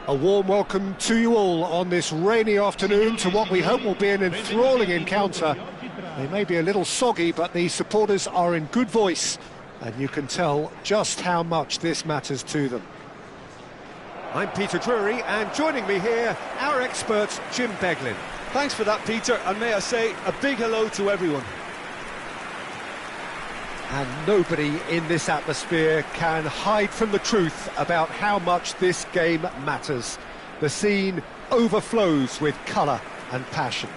A warm welcome to you all on this rainy afternoon to what we hope will be an enthralling encounter. They may be a little soggy, but the supporters are in good voice, and you can tell just how much this matters to them. I'm Peter Drury, and joining me here, our expert, Jim Beglin. Thanks for that, Peter, and may I say a big hello to everyone. And nobody in this atmosphere can hide from the truth about how much this game matters. The scene overflows with colour and passion.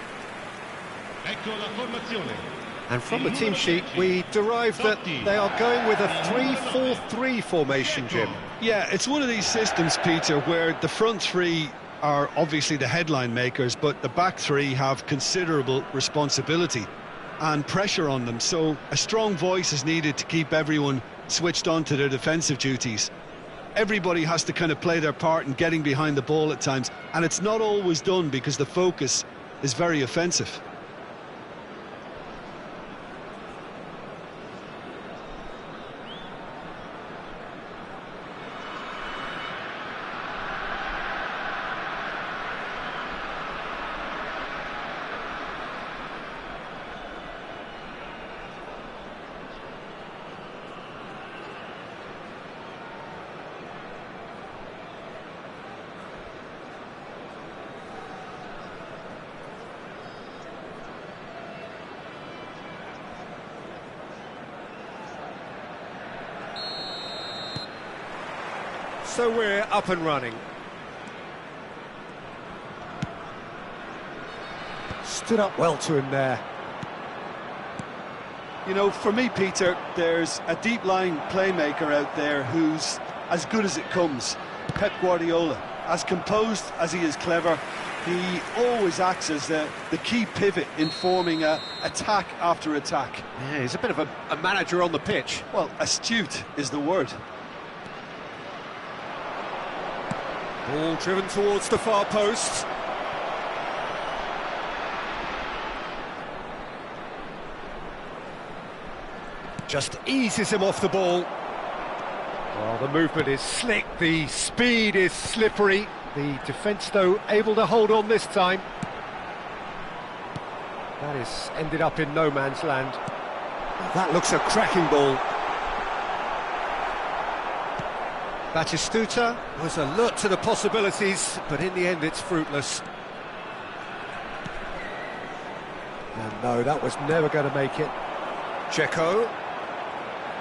And from the team sheet, we derive that they are going with a 3-4-3 formation, Jim. Yeah, it's one of these systems, Peter, where the front three are obviously the headline makers, but the back three have considerable responsibility and pressure on them, so a strong voice is needed to keep everyone switched on to their defensive duties. Everybody has to kind of play their part in getting behind the ball at times, and it's not always done because the focus is very offensive. So we're up and running. Stood up well to him there. You know, for me, Peter, there's a deep-lying playmaker out there who's as good as it comes. Pep Guardiola. As composed as he is clever, he always acts as the key pivot in forming attack after attack. Yeah, he's a bit of a manager on the pitch. Well, astute is the word. Ball driven towards the far post. Just eases him off the ball. Well, the movement is slick, the speed is slippery. The defence, though, able to hold on this time. That has ended up in no man's land. That looks a cracking ball. Batistuta was alert to the possibilities, but in the end it's fruitless. And no, that was never going to make it. Checo,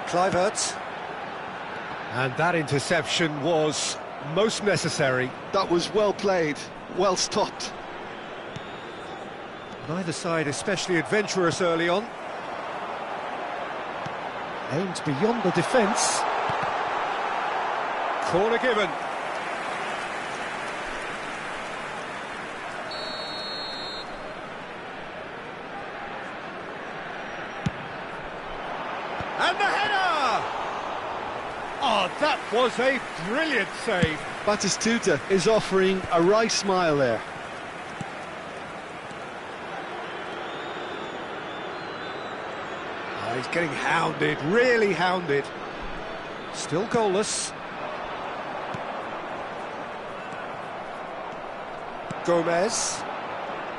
Kluivert, and that interception was most necessary. That was well played, well stopped. Neither side especially adventurous early on. Aimed beyond the defence. Corner given. And the header! Oh, that was a brilliant save. Batistuta is offering a wry smile there. Oh, he's getting hounded, really hounded. Still goalless. Gomez.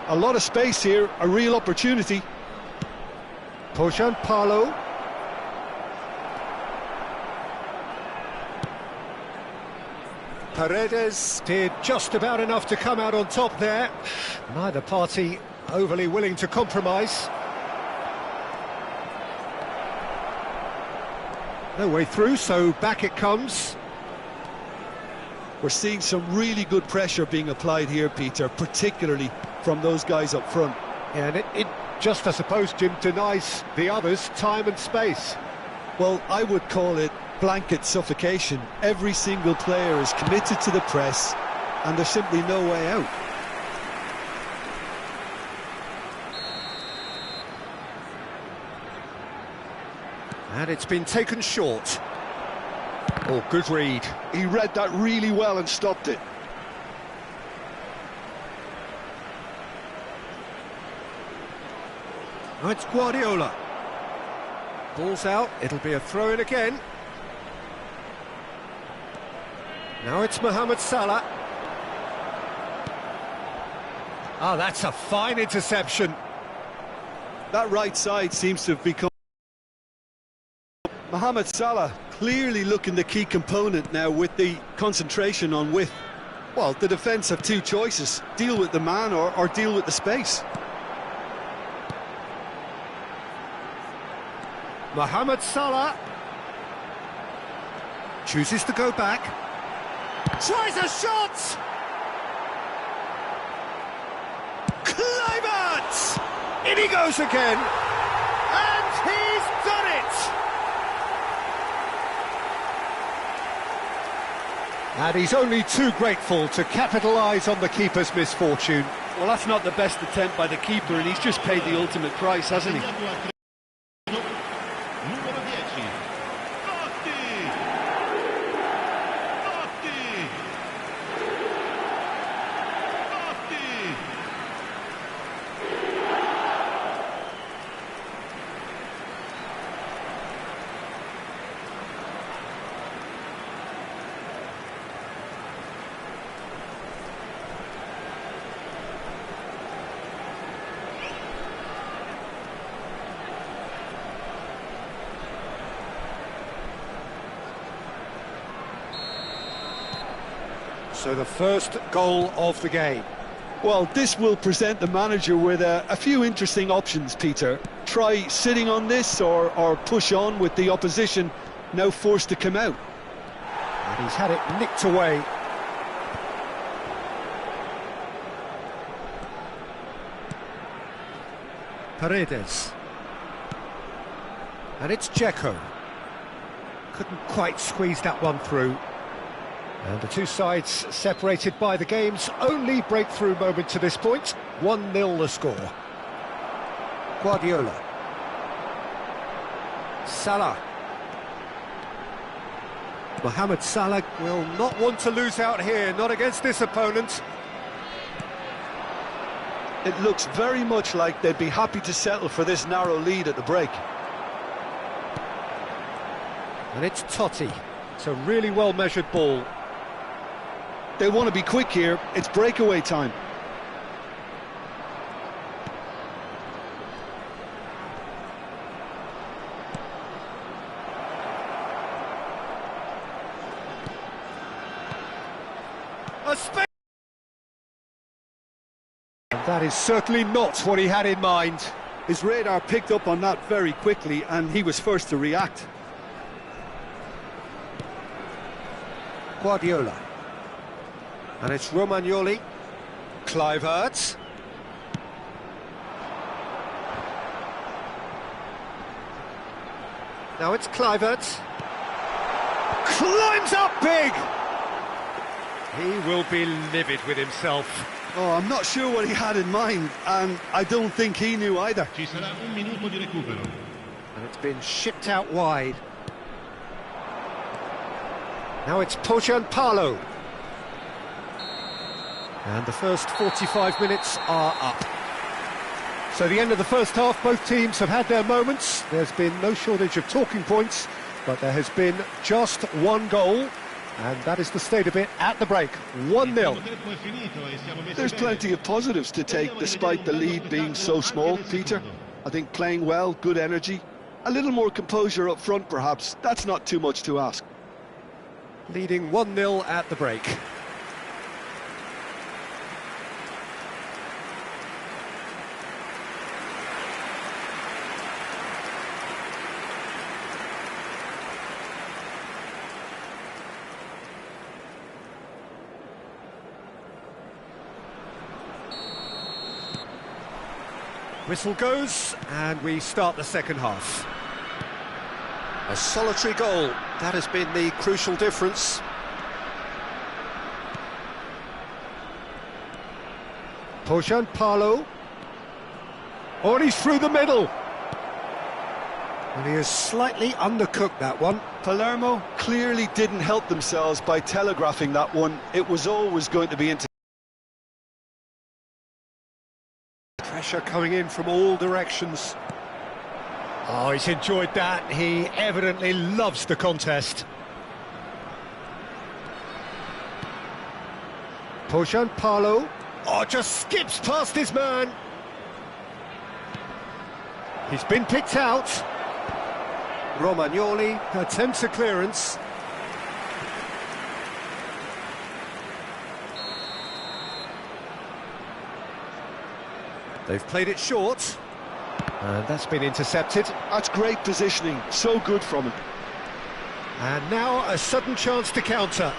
A lot of space here, a real opportunity. Pojan Palo. Paredes did just about enough to come out on top there. Neither party overly willing to compromise. No way through, so back it comes. We're seeing some really good pressure being applied here, Peter, particularly from those guys up front. Yeah, and it just, I suppose, Jim, denies the others time and space. Well, I would call it blanket suffocation. Every single player is committed to the press, and there's simply no way out. And it's been taken short. Oh, good read. He read that really well and stopped it. Now it's Guardiola. Ball's out, it'll be a throw-in again. Now it's Mohamed Salah. Oh, that's a fine interception. That right side seems to have become... Mohamed Salah clearly looking the key component now with the concentration on width. Well, the defence have two choices: deal with the man or deal with the space. Mohamed Salah chooses to go back. Tries a shot! Kluivert! In he goes again! And he's done it! And he's only too grateful to capitalise on the keeper's misfortune. Well, that's not the best attempt by the keeper, and he's just paid the ultimate price, hasn't he? So the first goal of the game. Well, this will present the manager with a few interesting options, Peter. Try sitting on this or push on with the opposition now forced to come out. And he's had it nicked away. Paredes. And it's Dzeko. Couldn't quite squeeze that one through. And the two sides separated by the game's only breakthrough moment to this point. 1-0 the score. Guardiola. Salah. Mohamed Salah will not want to lose out here, not against this opponent. It looks very much like they'd be happy to settle for this narrow lead at the break. And it's Totti. It's a really well-measured ball. They want to be quick here. It's breakaway time. A space. And that is certainly not what he had in mind. His radar picked up on that very quickly, and he was first to react. Guardiola. And it's Romagnoli. Kluivert. Now it's Kluivert. Climbs up big! He will be livid with himself. Oh, I'm not sure what he had in mind, and I don't think he knew either. And it's been shipped out wide. Now it's Palo. And the first 45 minutes are up. So the end of the first half, both teams have had their moments. There's been no shortage of talking points, but there has been just one goal, and that is the state of it at the break. 1-0. There's plenty of positives to take despite the lead being so small, Peter. I think playing well, good energy, a little more composure up front perhaps. That's not too much to ask. Leading 1-0 at the break. Whistle goes, and we start the second half. A solitary goal, that has been the crucial difference. Palo. Oh, and he's through the middle. And he has slightly undercooked that one. Palermo clearly didn't help themselves by telegraphing that one. It was always going to be into... Pressure coming in from all directions. Oh, he's enjoyed that. He evidently loves the contest. Palo. Oh, just skips past his man. He's been picked out. Romagnoli attempts a clearance. They've played it short. And that's been intercepted. That's great positioning, so good from him. And now a sudden chance to counter.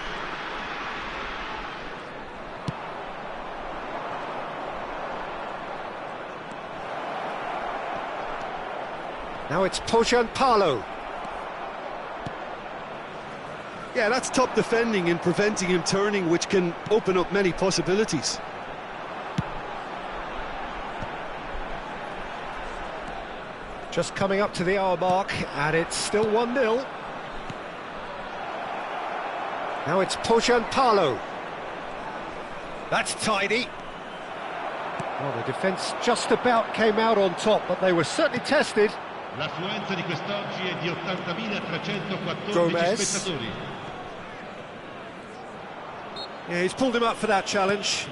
Now it's Palo. Yeah, that's top defending and preventing him turning, which can open up many possibilities. Just coming up to the hour mark, and it's still 1-0. Now it's Palo. That's tidy. Well, the defence just about came out on top, but they were certainly tested. L'affluenza di quest'oggi è di 80.314 Gomez. spettatori. Yeah, he's pulled him up for that challenge.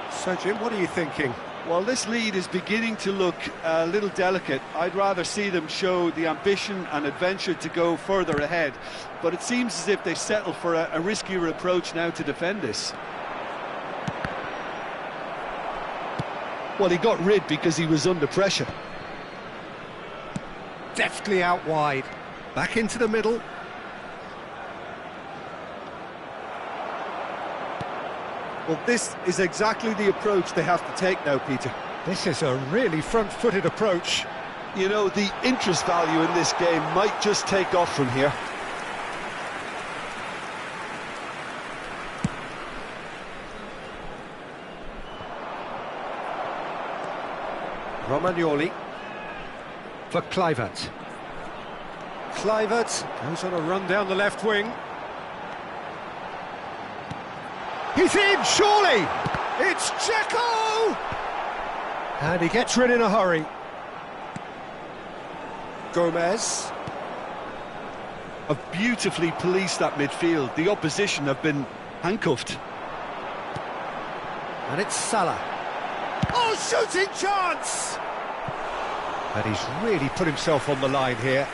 So, Jim, what are you thinking? Well, this lead is beginning to look a little delicate. I'd rather see them show the ambition and adventure to go further ahead. But it seems as if they settle for a riskier approach now to defend this. Well, he got rid because he was under pressure. Deftly out wide. Back into the middle. Well, this is exactly the approach they have to take now, Peter. This is a really front-footed approach. You know, the interest value in this game might just take off from here. Romagnoli for Kluivert. Kluivert goes on a run down the left wing. He's in, surely! It's Dzeko! And he gets rid in a hurry. Gomez. Have beautifully policed that midfield. The opposition have been handcuffed. And it's Salah. Oh, shooting chance! And he's really put himself on the line here.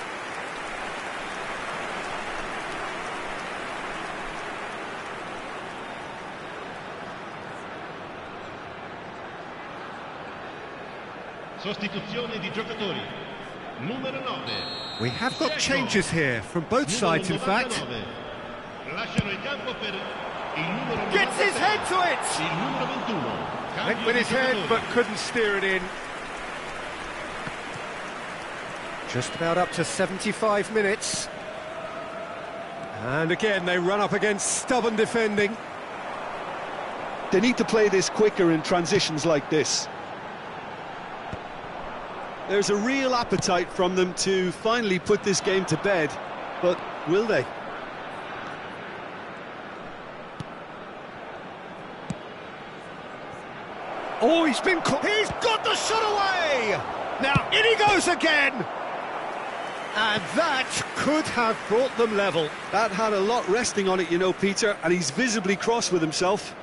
Sostituzione di giocatori. Numero 9. We have got changes here from both sides, in fact. Lasciano il campo per il numero Gets his head to it! Il numero 21. Went with his head, but couldn't steer it in. Just about up to 75 minutes. And again, they run up against stubborn defending. They need to play this quicker in transitions like this. There's a real appetite from them to finally put this game to bed, but will they? Oh, he's been caught. He's got the shot away! Now, in he goes again! And that could have brought them level. That had a lot resting on it, you know, Peter, and he's visibly cross with himself.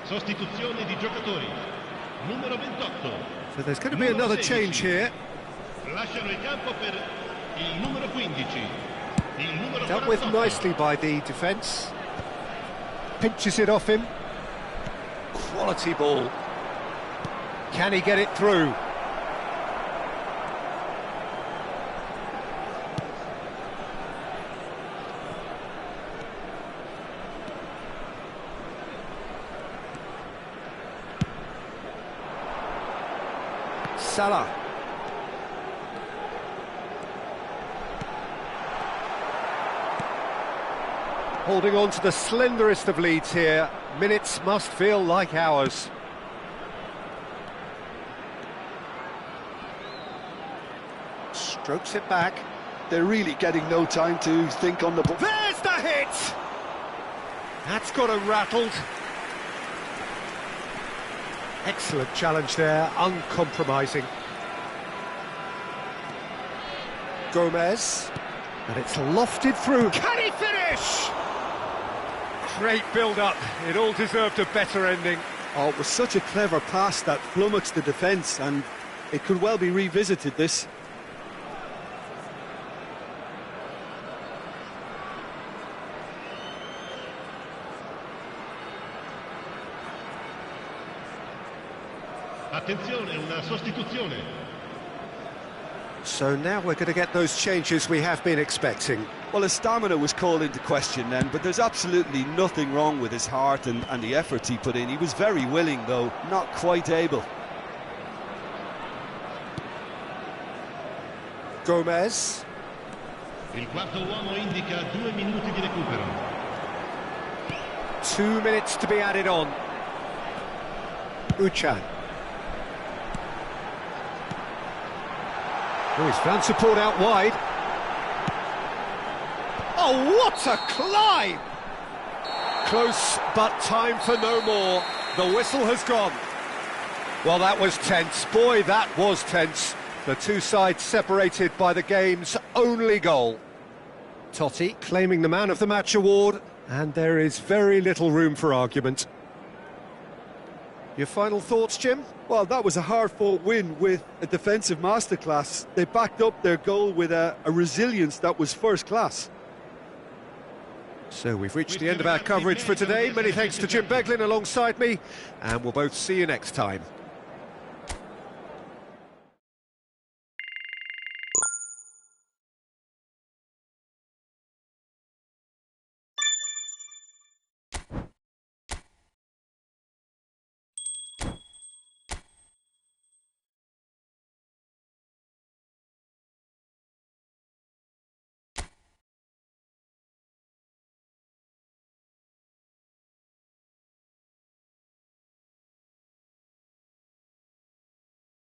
Sostituzione di giocatori. Numero 28. So there's going to be another change here. Lasciano il campo per il numero 15. Il numero Dealt with 48. nicely by the defence. Pinches it off him. Quality ball. Can he get it through? Salah. Holding on to the slenderest of leads here. Minutes must feel like hours. Strokes it back. They're really getting no time to think on the ball. There's the hit! That's got him rattled. Excellent challenge there, uncompromising. Gomez, and it's lofted through. Can he finish? Great build-up, it all deserved a better ending. Oh, it was such a clever pass that flummoxed the defence, and it could well be revisited, this. Attenzione, una sostituzione. So now we're going to get those changes we have been expecting. Well, his stamina was called into question then, but there's absolutely nothing wrong with his heart and the efforts he put in. He was very willing, though, not quite able. Gomez. Il quarto uomo indica 2 minuti di recupero. 2 minutes to be added on. Uchan. Oh, he's found support out wide. Oh, what a climb! Close, but time for no more. The whistle has gone. Well, that was tense. Boy, that was tense. The two sides separated by the game's only goal. Totti claiming the Man of the Match award, and there is very little room for argument. Your final thoughts, Jim? Well, that was a hard-fought win with a defensive masterclass. They backed up their goal with a resilience that was first class. So we've reached the end of our coverage for today. Many thanks to Jim Beglin alongside me, and we'll both see you next time.